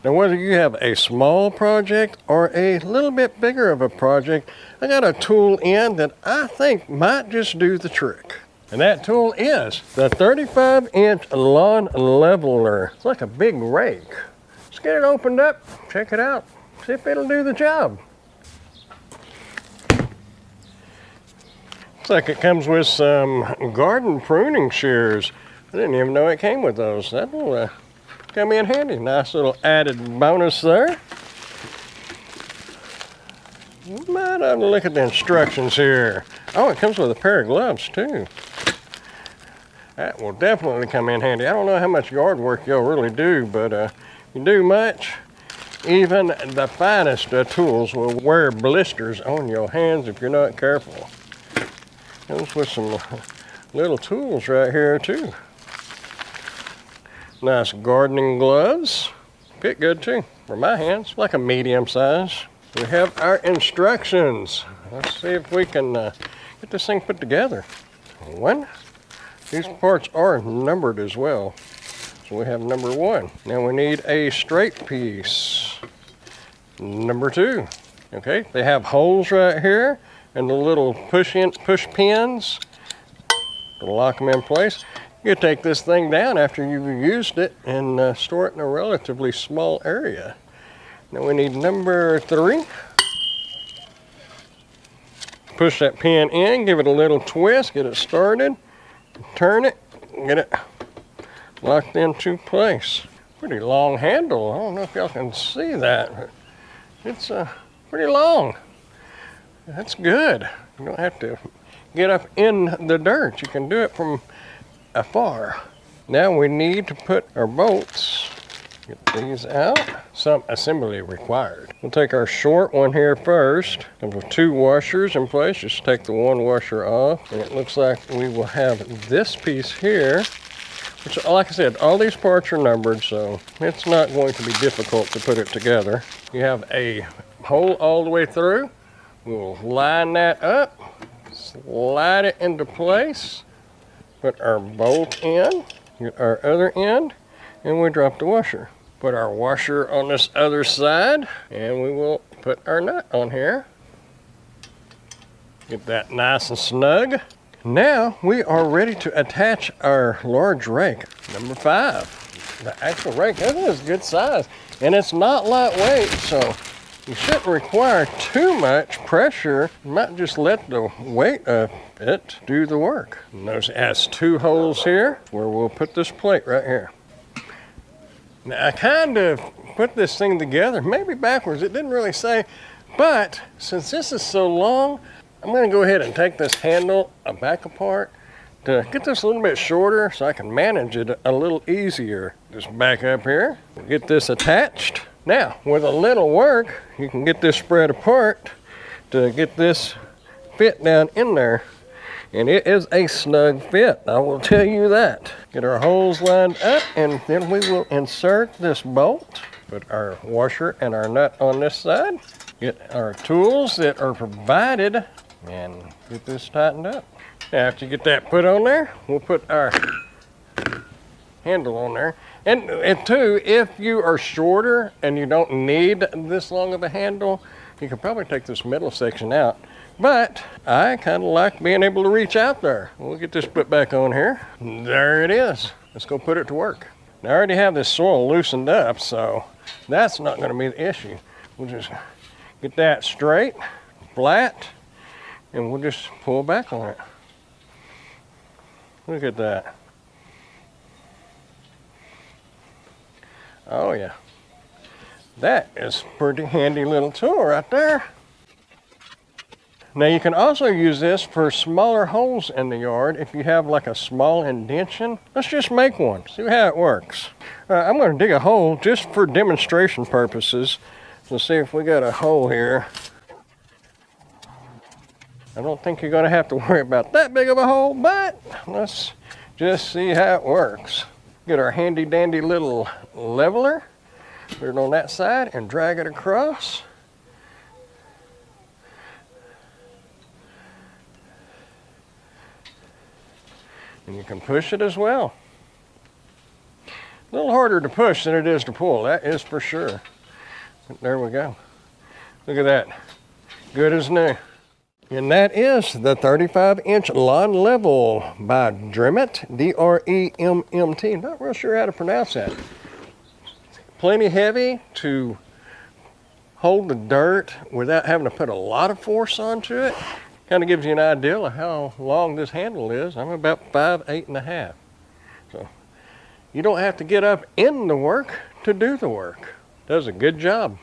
Now whether you have a small project or a little bit bigger of a project, I got a tool in that I think might just do the trick. And that tool is the 35-inch lawn leveler. It's like a big rake. Let's get it opened up, check it out, see if it'll do the job. Looks like it comes with some garden pruning shears. I didn't even know it came with those. That'll come in handy. Nice little added bonus there. Might have to look at the instructions here. Oh, it comes with a pair of gloves too. That will definitely come in handy. I don't know how much yard work you'll really do, but you do much, even the finest tools will wear blisters on your hands if you're not careful. Comes with some little tools right here too. Nice gardening gloves. Fit good too for my hands, like a medium size. We have our instructions. Let's see if we can get this thing put together. One. These parts are numbered as well. So we have number 1. Now we need a straight piece. Number 2. Okay, they have holes right here and the little push pins to lock them in place. You take this thing down after you've used it and store it in a relatively small area. Now we need number 3. Push that pin in, give it a little twist, get it started, turn it, get it locked into place. Pretty long handle. I don't know if y'all can see that, but it's pretty long. That's good. You don't have to get up in the dirt. You can do it from afar. Now we need to put our bolts. Get these out. Some assembly required. We'll take our short one here first. Comes with 2 washers in place. Just take the 1 washer off. And it looks like we will have this piece here, which, like I said, all these parts are numbered, so it's not going to be difficult to put it together. You have a hole all the way through. We'll line that up, slide it into place, put our bolt in, get our other end, and we drop the washer. Put our washer on this other side, and we will put our nut on here. Get that nice and snug. Now we are ready to attach our large rake. Number 5. The actual rake, that is good size, and it's not lightweight, so you shouldn't require too much pressure. You might just let the weight of it do the work. Notice it has 2 holes here where we'll put this plate right here. Now I kind of put this thing together, maybe backwards, it didn't really say, but since this is so long, I'm going to go ahead and take this handle back apart to get this a little bit shorter so I can manage it a little easier. Just back up here, get this attached. Now, with a little work, you can get this spread apart to get this fit down in there. And it is a snug fit, I will tell you that. Get our holes lined up, and then we will insert this bolt. Put our washer and our nut on this side. Get our tools that are provided, and get this tightened up. Now, after you get that put on there, we'll put our handle on there. And too, if you are shorter and you don't need this long of a handle, you can probably take this middle section out. But I kind of like being able to reach out there. We'll get this put back on here. There it is. Let's go put it to work. Now, I already have this soil loosened up, so that's not going to be the issue. We'll just get that straight, flat, and we'll just pull back on it. Look at that. Oh yeah, that is a pretty handy little tool right there. Now you can also use this for smaller holes in the yard if you have like a small indention. Let's just make one, see how it works. I'm going to dig a hole just for demonstration purposes. Let's see if we got a hole here. I don't think you're going to have to worry about that big of a hole, but let's just see how it works. Get our handy dandy little leveler, put it on that side and drag it across. And you can push it as well. A little harder to push than it is to pull, that is for sure. But there we go. Look at that. Good as new. And that is the 35-inch lawn level by Dremmt, D-R-E-M-M-T. Not real sure how to pronounce that. Plenty heavy to hold the dirt without having to put a lot of force onto it. Kind of gives you an idea of how long this handle is. I'm about 5'8½". So you don't have to get up in the work to do the work. Does a good job.